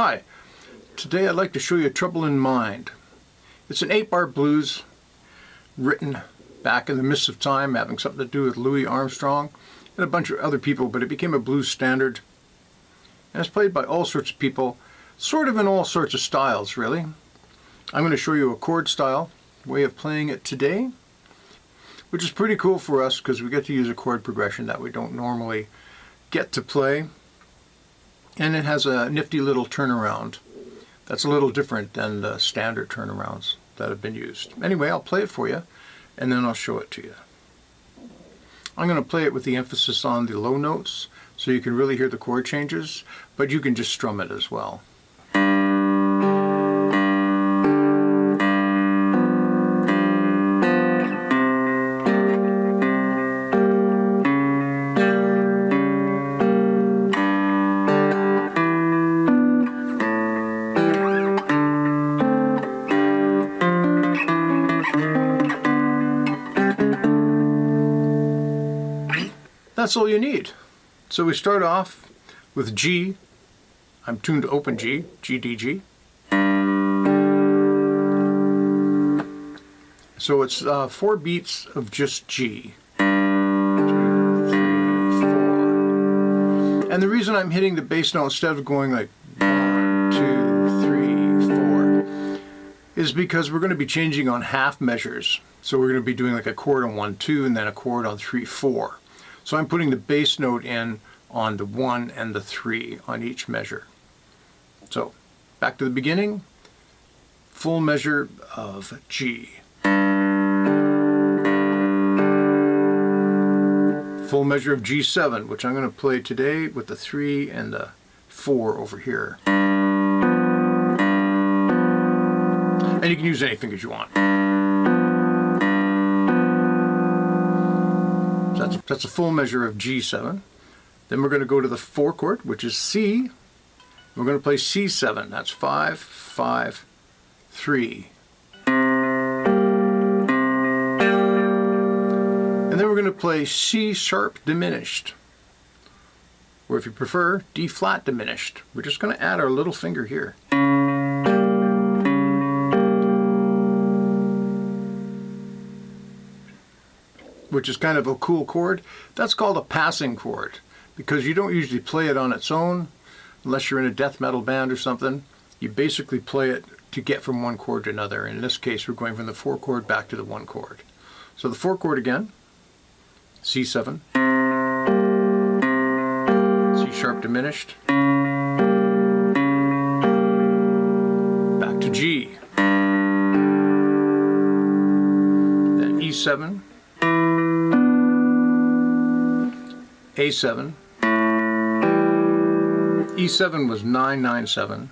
Hi, today I'd like to show you Trouble in Mind. It's an 8-bar blues written back in the mists of time, having something to do with Louie Armstrong and a bunch of other people, but it became a blues standard. And it's played by all sorts of people, sort of in all sorts of styles, really. I'm going to show you a chord style, way of playing it today, which is pretty cool for us because we get to use a chord progression that we don't normally get to play. And it has a nifty little turnaround that's a little different than the standard turnarounds that have been used. Anyway, I'll play it for you and then I'll show it to you. I'm going to play it with the emphasis on the low notes so you can really hear the chord changes, but you can just strum it as well. That's all you need. So we start off with G. I'm tuned to open G, G, D, G. So it's 4 beats of just G. 2, 3, 4. And the reason I'm hitting the bass note instead of going like 1, 2, 3, 4 is because we're going to be changing on half measures. So we're going to be doing like a chord on 1, 2 and then a chord on 3, 4. So I'm putting the bass note in on the 1 and the 3 on each measure. So back to the beginning, full measure of G. Full measure of G7, which I'm going to play today with the 3 and the 4 over here. And you can use any fingers you want. That's a full measure of G7. Then we're going to go to the 4 chord, which is C. We're going to play C7. That's 5, 5, 3. And then we're going to play C sharp diminished. Or if you prefer, D flat diminished. We're just going to add our little finger here. Which is kind of a cool chord. That's called a passing chord because you don't usually play it on its own unless you're in a death metal band or something. You basically play it to get from one chord to another. In this case, we're going from the 4 chord back to the 1 chord. So the 4 chord again, C7, C sharp diminished, back to G, then E7, A7, E7 was 997,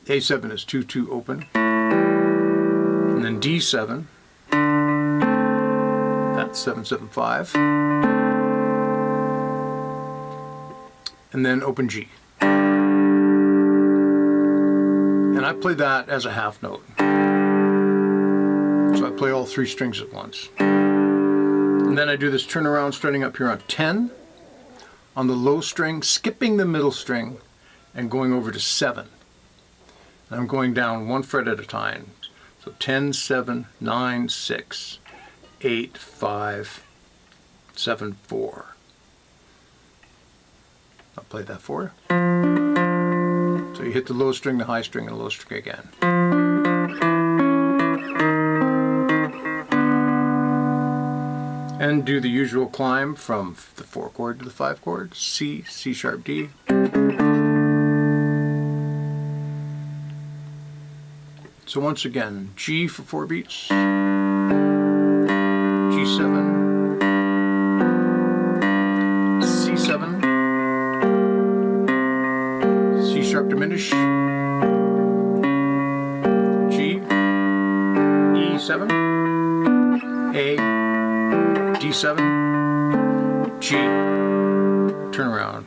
A7 is 2-2 open, and then D7, that's 775, and then open G. And I play that as a half note. So I play all 3 strings at once. And then I do this turnaround starting up here on 10. On the low string, skipping the middle string and going over to 7. And I'm going down 1 fret at a time. So 10, 7, 9, 6, 8, 5, 7, 4. I'll play that for you. So you hit the low string, the high string, and the low string again. And do the usual climb from the 4 chord to the 5 chord, C, C sharp, D. So once again, G for 4 beats, G7, C7, C sharp diminished, G, E7, A, D7, G, turn around.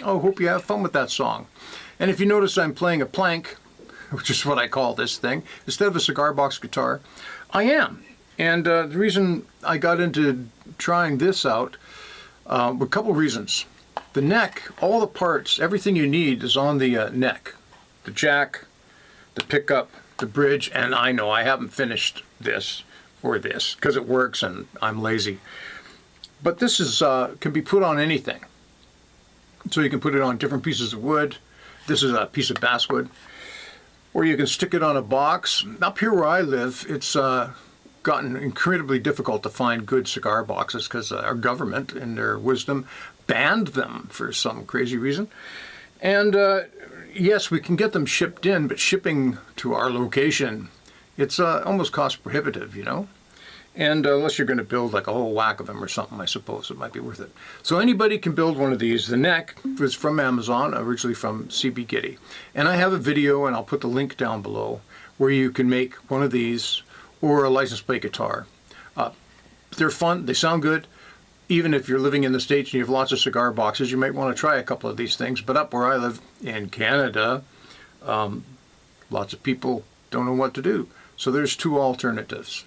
Oh, hope you have fun with that song. And if you notice I'm playing a plank, which is what I call this thing, instead of a cigar box guitar, I am. And the reason I got into trying this out were a couple reasons. The neck, all the parts, everything you need is on the neck. The jack, the pickup, the bridge, and I know I haven't finished this or this because it works and I'm lazy. But this is can be put on anything. So you can put it on different pieces of wood. This is a piece of basswood. Or you can stick it on a box. Up here where I live, it's gotten incredibly difficult to find good cigar boxes because our government, in their wisdom, banned them for some crazy reason. And yes, we can get them shipped in, but shipping to our location, it's almost cost prohibitive, you know? And unless you're going to build like a whole whack of them or something, I suppose it might be worth it. So anybody can build one of these. The neck was from Amazon, originally from CB Giddy. And I have a video, and I'll put the link down below, where you can make one of these or a license plate guitar. They're fun, they sound good. Even if you're living in the States and you have lots of cigar boxes, you might want to try a couple of these things. But up where I live in Canada, lots of people don't know what to do. So there's two alternatives.